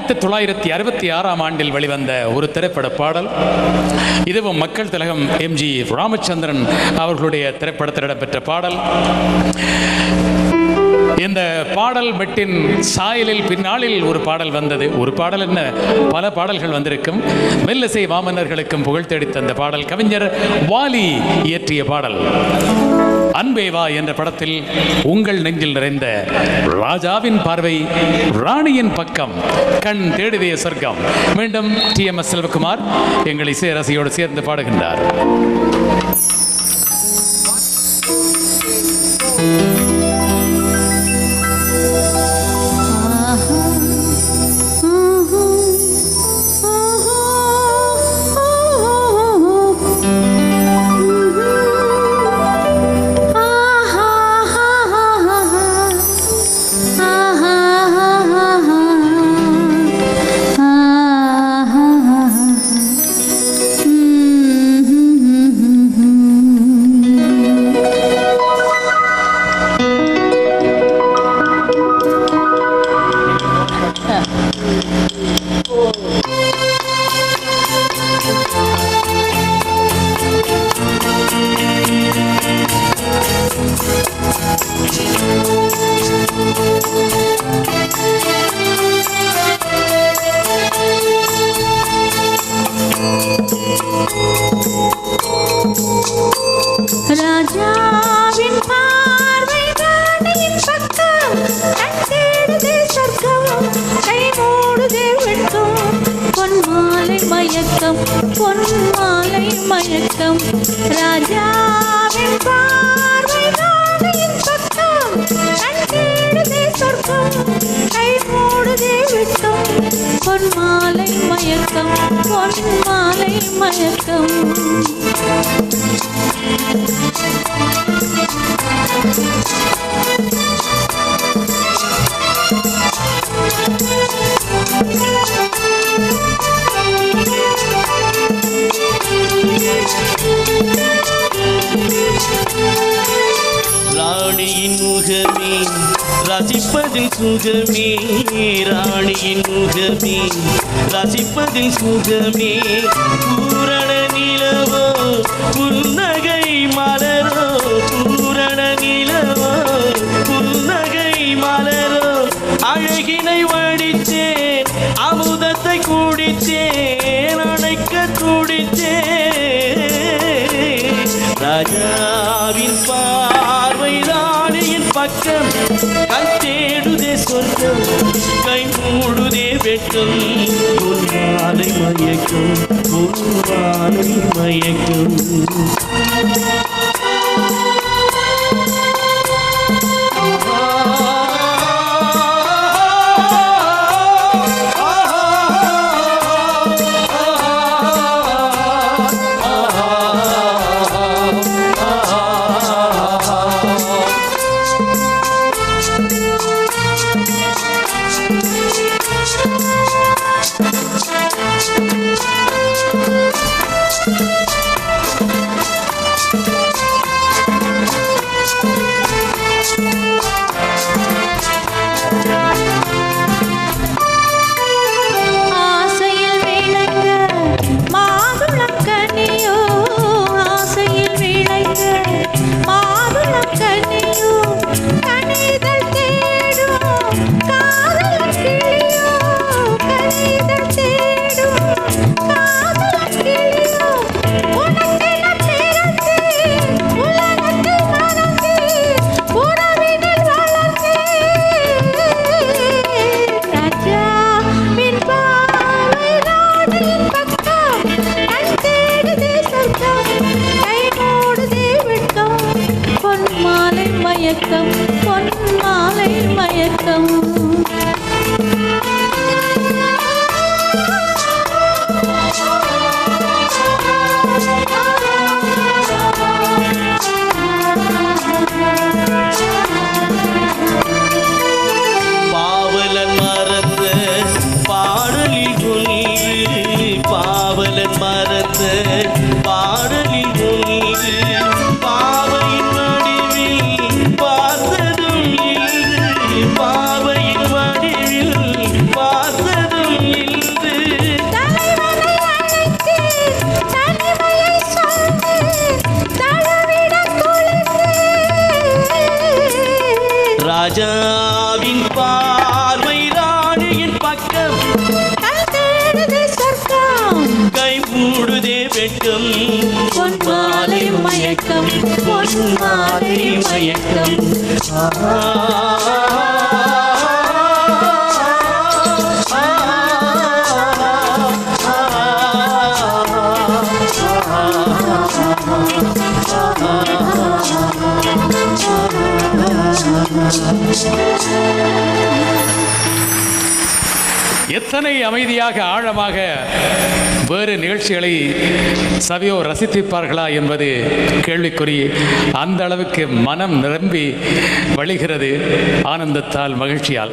1966ஆம் ஆண்டில் வெளிவந்த ஒரு திரைப்பட பாடல். இதுவும் மக்கள் திலகம் எம்ஜி ராமச்சந்திரன் அவர்களுடைய திரைப்படத்தில் இடம்பெற்ற பாடல். இந்த பாடல் மெட்டின் சாயலில் பின்னாளில் ஒரு பாடல் வந்தது. ஒரு பாடல் என்ன, பல பாடல்கள் வந்திருக்கும். மெல்லிசை மாமன்னர்களுக்கும் புகழ் தேடி தந்த பாடல், கவிஞர் வாலி இயற்றிய பாடல். அன்பேவா என்ற படத்தில் உங்கள் நெஞ்சில் நிறைந்த ராஜாவின் பார்வை ராணியின் பக்கம், கண் தேடுதே சொர்க்கம். மீண்டும் TMS செல்வகுமார் எங்கள் இசை ரசியோடு சேர்ந்து பாடுகின்றார். ராஜாவின் பார்வை ராணியின் பக்கம், கண் தேடுதே சொர்க்கம், கை மூடுதே வெட்கம், பொன்மாலை மயக்கம், பொன்மாலை மயக்கம். ராஜாவின் பார்வை ராணியின் பக்கம், கண் தேடுதே சொர்க்கம், கை மூடுதே வெட்கம், பொன்மாலை மயக்கம், பொன்மாலை மயக்கம். ராணியின் முகமே ரசிப்பதில் சுகமே, ராணியின் முகமே ரசிப்பதில் சுகமே. பூரண நிலவோ புன்னகை மலரோ, பூரண நிலவோ புன்னகை மலரோ. அழகினை வடித்தேன், அமுதத்தை குடித்தேன், அணைக்க துடித்தேன். ராஜாவின் பார்வை ராணியின் பக்கம், கண் தேடுதே சொர்க்கம், கை மூடுதே வெட்கம், பொன்மாலை மயக்கம், பொன்மாலை மயக்கம். ஆசையில் விளைந்த மாதுளம் கனியோ, ஆசையில் விளைந்த மாதுளம் கனியோ, கனிதழ் தேடும் காதல் கிளியோ, கனிதழ் தேடும் காதல் கிளியோ. உனக்கென பிறந்தேன், உலகத்தில் மறந்தேன், உறவினில் வளர்ந்தேன். ராஜாவின் பார்வை ராணியின் பக்கம், கண் தேடுதே சொர்க்கம், கை மூடுதே வெட்கம், பொன்மாலை மயக்கம், பொன்மாலை மயக்கம். பாவலன் மறந்த பாடலில் ஒன்று, பாவலன் மறந்த பாடலில் ஒன்று. பாவையின் வடிவில் பார்த்ததும் இன்று, பாவையின் ராஜாவின் பார்வை ராணியின் பக்கம் கண் தேடுதே சொர்க்கம் கை மூடுதே வெட்கம் பொன்மாலை மயக்கம் பொன்மாலை மயக்கம் எத்தனை அமைதியாக ஆழமாக வேறு நிகழ்ச்சிகளை சபையோ ரசித்திருப்பார்களா என்பது கேள்விக்குறி. அந்த அளவுக்கு மனம் நிரம்பி வழிகிறது ஆனந்தத்தால், மகிழ்ச்சியால்.